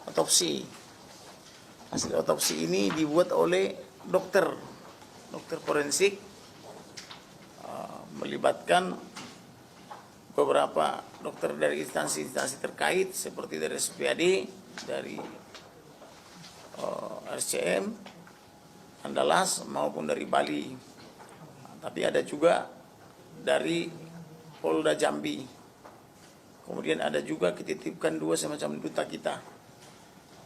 otopsi. Hasil otopsi ini dibuat oleh dokter forensik, melibatkan beberapa dokter dari instansi-instansi terkait seperti dari SPAD, dari RCM, Andalas maupun dari Bali. Tapi ada juga dari Polda Jambi. Kemudian ada juga dititipkan 2 semacam duta kita.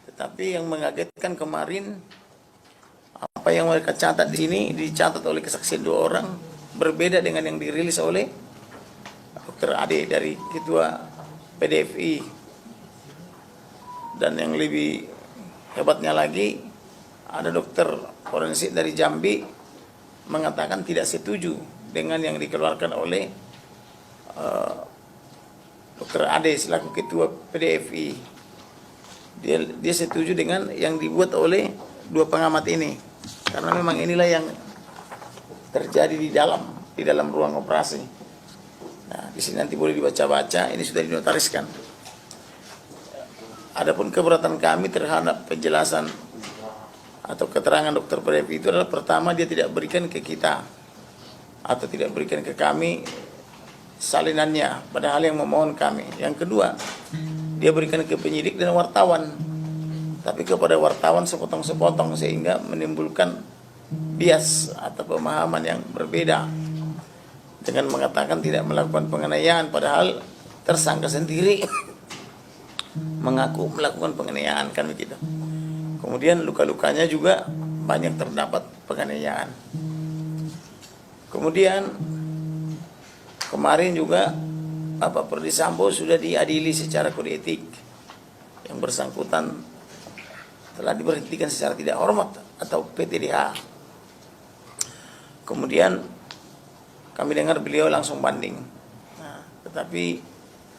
Tetapi yang mengagetkan kemarin, apa yang mereka catat di sini dicatat oleh kesaksian 2 orang berbeda dengan yang dirilis oleh Dr. Ade dari Ketua PDFI. Dan yang lebih hebatnya lagi, ada dokter forensik dari Jambi mengatakan tidak setuju dengan yang dikeluarkan oleh Dr. Ade selaku Ketua PDFI. Dia setuju dengan yang dibuat oleh 2 pengamat ini, karena memang inilah yang terjadi di dalam ruang operasi. Nah, di sini nanti boleh dibaca-baca, ini sudah dinotariskan. Adapun keberatan kami terhadap penjelasan atau keterangan dokter PDFI itu adalah, pertama, dia tidak berikan ke kita atau tidak berikan ke kami salinannya, padahal yang memohon kami. Yang kedua, dia berikan ke penyidik dan wartawan, tapi kepada wartawan sepotong-sepotong sehingga menimbulkan bias atau pemahaman yang berbeda, dengan mengatakan tidak melakukan penganiayaan padahal tersangka sendiri mengaku melakukan penganiayaan, kan begitu. Kemudian luka-lukanya juga banyak terdapat penganiayaan. Kemudian kemarin juga Bapak Perdi Sambo sudah diadili secara kode etik. Yang bersangkutan telah diberhentikan secara tidak hormat atau PTDH. Kemudian kami dengar beliau langsung banding. Nah, tetapi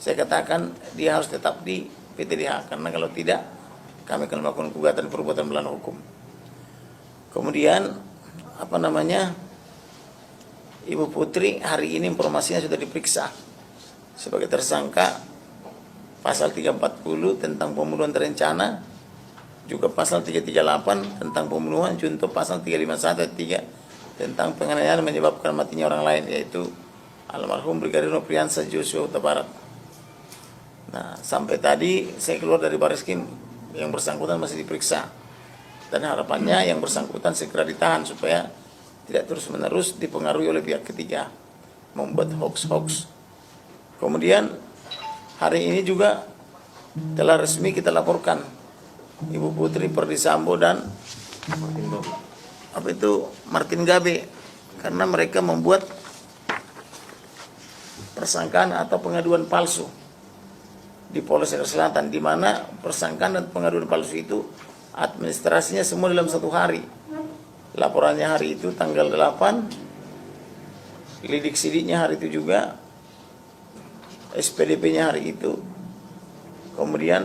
saya katakan dia harus tetap di PTDH, karena kalau tidak kami akan melakukan gugatan perbuatan melawan hukum. Kemudian Ibu Putri hari ini informasinya sudah diperiksa sebagai tersangka pasal 340 tentang pembunuhan terencana, juga pasal 338 tentang pembunuhan, junto pasal 351 ayat 3 tentang penganiayaan menyebabkan matinya orang lain, yaitu almarhum Brigadir Nofriansah Joshua Huta Barat. Nah, sampai tadi saya keluar dari Bareskrim, yang bersangkutan masih diperiksa, dan harapannya yang bersangkutan segera ditahan supaya tidak terus-menerus dipengaruhi oleh pihak ketiga membuat hoax-hoax. Kemudian hari ini juga telah resmi kita laporkan Ibu Putri Perdi Sambo dan Martin Gabe, karena mereka membuat persangkaan atau pengaduan palsu di Polres Jakarta Selatan, di mana persangkaan dan pengaduan palsu itu administrasinya semua dalam 1 hari. Laporannya hari itu tanggal 8, lidik sidiknya hari itu juga, SPDP-nya hari itu, kemudian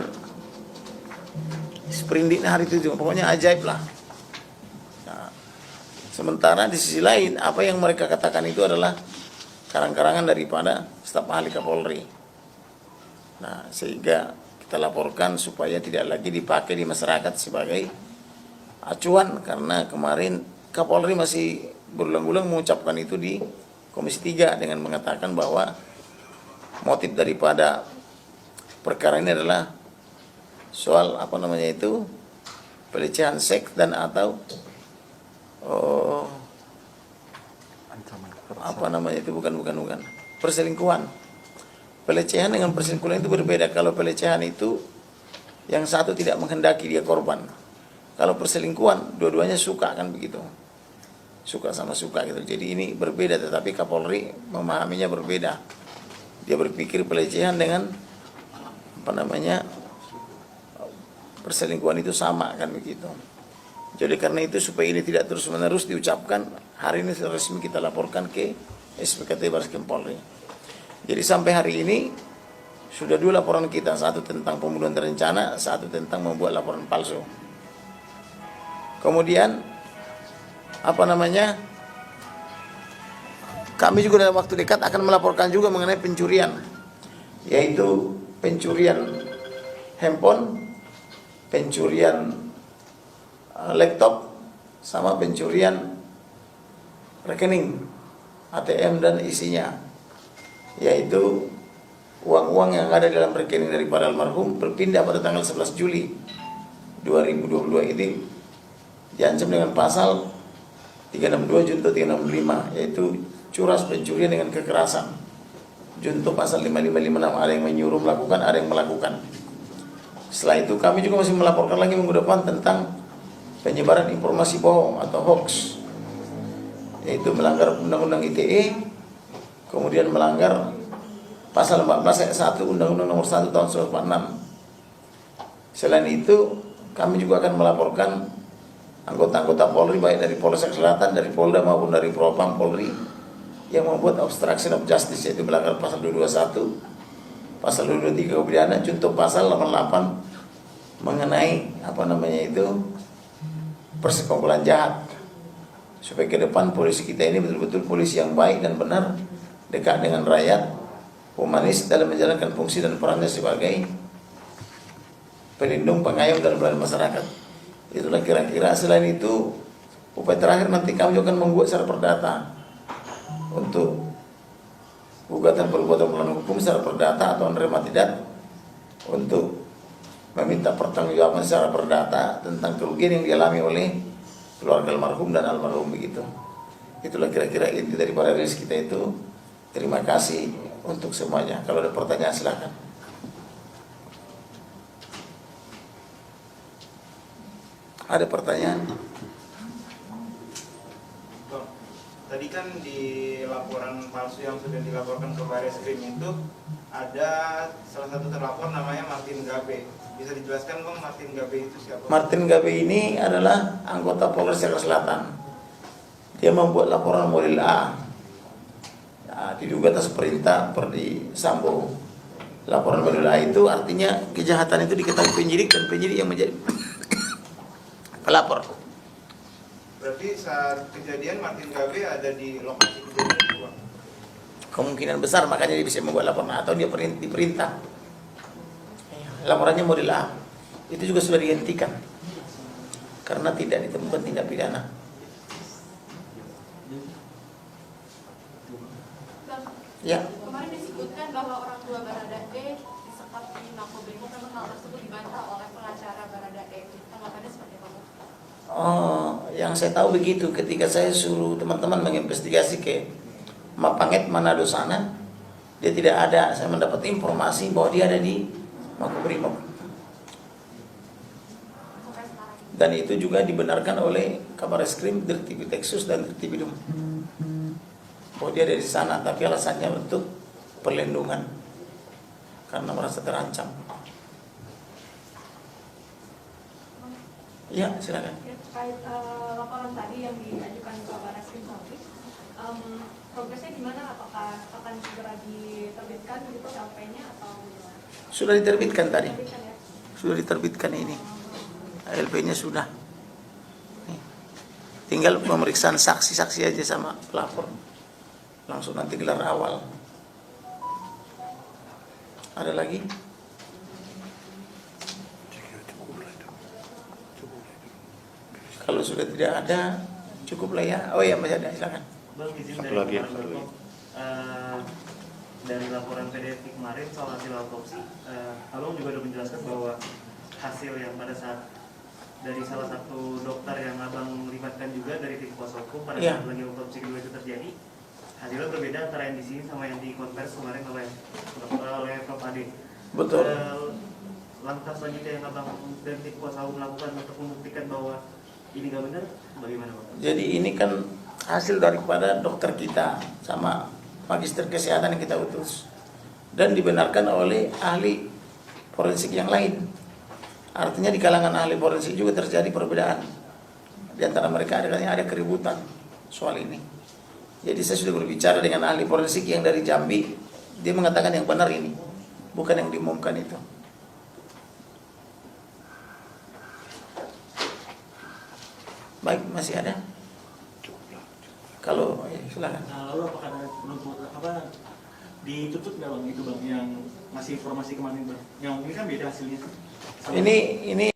sprindiknya hari itu juga. Pokoknya ajaib lah. Nah, sementara di sisi lain apa yang mereka katakan itu adalah karang-karangan daripada staf ahli Kapolri. Nah, sehingga kita laporkan supaya tidak lagi dipakai di masyarakat sebagai acuan, karena kemarin Kapolri masih berulang-ulang mengucapkan itu di Komisi 3 dengan mengatakan bahwa motif daripada perkara ini adalah soal pelecehan seks dan atau bukan perselingkuhan. Pelecehan dengan perselingkuhan itu berbeda. Kalau pelecehan itu yang satu tidak menghendaki dia korban. Kalau perselingkuhan dua-duanya suka, kan begitu. Suka sama suka gitu. Jadi ini berbeda, tetapi Kapolri memahaminya berbeda. Dia berpikir pelecehan dengan perselingkuhan itu sama, kan begitu. Jadi karena itu supaya ini tidak terus-menerus diucapkan, hari ini resmi kita laporkan ke SPKT Bareskrim Polri. Jadi sampai hari ini sudah 2 laporan kita, 1 tentang pembunuhan terencana, 1 tentang membuat laporan palsu. Kemudian kami juga dalam waktu dekat akan melaporkan juga mengenai pencurian, yaitu pencurian handphone, pencurian laptop sama pencurian rekening ATM dan isinya, yaitu uang-uang yang ada dalam rekening daripada almarhum berpindah pada tanggal 11 Juli 2022 ini diancam dengan pasal 362 junto 365, yaitu curas pencurian dengan kekerasan. Junto pasal 5556, ada yang menyuruh melakukan, ada yang melakukan. Setelah itu kami juga masih melaporkan lagi minggu depan tentang penyebaran informasi bohong atau hoax, yaitu melanggar Undang-Undang ITE, kemudian melanggar pasal 14 ayat 1 Undang-Undang nomor 1 tahun 1946. Selain itu, kami juga akan melaporkan anggota-anggota Polri, baik dari Polsek Selatan, dari Polda maupun dari Propam Polri, yang membuat obstruction of justice, yaitu melanggar pasal 221, pasal 223 pidana, junto pasal 88 mengenai persekongkolan jahat. Supaya ke depan polisi kita ini betul-betul polisi yang baik dan benar, dekat dengan rakyat, humanis dalam menjalankan fungsi dan perannya sebagai pelindung, pengayom dan pelayan masyarakat. Itulah kira-kira. Selain itu, upaya terakhir nanti kami akan membuat secara perdata untuk gugatan perbuatan melawan hukum secara perdata atau unrematidad, untuk meminta pertanggungjawaban secara perdata tentang kerugian yang dialami oleh keluarga almarhum dan almarhum begitu. Itulah kira-kira inti daripada rilis kita itu. Terima kasih untuk semuanya. Kalau ada pertanyaan silakan. Ada pertanyaan? Tadi kan di laporan palsu yang sudah dilaporkan ke Barreskrim itu ada salah satu terlapor namanya Martin Gabe. Bisa dijelaskan Bang, Martin Gabe itu siapa? Martin Gabe ini adalah anggota Polres Jakarta Selatan. Dia membuat laporan model A. Nah, diduga atas perintah Perdi Sambo. Laporan model A itu artinya kejahatan itu diketahui penyidik dan penyidik yang menjadi pelapor. Berarti saat kejadian Martin Gabe ada di lokasi kejadian itu, Bang? Kemungkinan besar, makanya dia bisa membuat laporan, atau dia diperintah. Laporannya model A. Itu juga sudah dihentikan karena tidak ditemukan tindak pidana. Ya. Kemarin disebutkan bahwa orang tua Baradae disekap di Makobrimob, namun hal tersebut dibantah oleh pengacara Baradae. Tanggapannya seperti apa? Yang saya tahu begitu, ketika saya suruh teman-teman menginvestigasi ke Mapanget Manado sana, dia tidak ada. Saya mendapat informasi bahwa dia ada di Makobrimob. Dan itu juga dibenarkan oleh Kabarreskrim, Dirtipidum dan Dirtipidum, bahwa dia ada di sana, tapi alasannya untuk perlindungan karena merasa terancam. Ya, silakan. Terkait laporan tadi yang diajukan ke Barreskrim Polri, progresnya gimana? Apakah akan segera diterbitkan gitu LP-nya atau gimana? Sudah diterbitkan tadi. Ya? Sudah diterbitkan ini. LP-nya sudah. Nih. Tinggal pemeriksaan saksi-saksi aja sama pelapor. Langsung nanti gelar awal. Ada lagi? Kalau sudah tidak ada, cukuplah ya. Oh ya, masih ada, silakan. Bang, izin Satu dari lagi. Dari laporan PDF kemarin soal hasil autopsi, Abang juga sudah menjelaskan bahwa hasil yang pada saat dari salah satu dokter yang Abang libatkan juga dari tim kuasa hukum pada saat lagi autopsi kedua itu terjadi, hasilnya berbeda antara yang di sini sama yang di konversi kemarin oleh Prof. Ade. Betul. Langkah selanjutnya yang Abang dan tim kuasa hukum lakukan untuk membuktikan bahwa ini nggak benar, bagaimana Bang? Jadi ini kan hasil daripada dokter kita sama magister kesehatan yang kita utus dan dibenarkan oleh ahli forensik yang lain. Artinya di kalangan ahli forensik juga terjadi perbedaan. Di antara mereka ada keributan soal ini. Jadi saya sudah berbicara dengan ahli forensik yang dari Jambi, dia mengatakan yang benar ini, bukan yang diumumkan itu. Baik, masih ada? Kalau silakan. Lalu apakah ada ditutup nggak Bang itu Bang yang masih informasi kemarin Bang? Yang ini kan beda hasilnya. Ini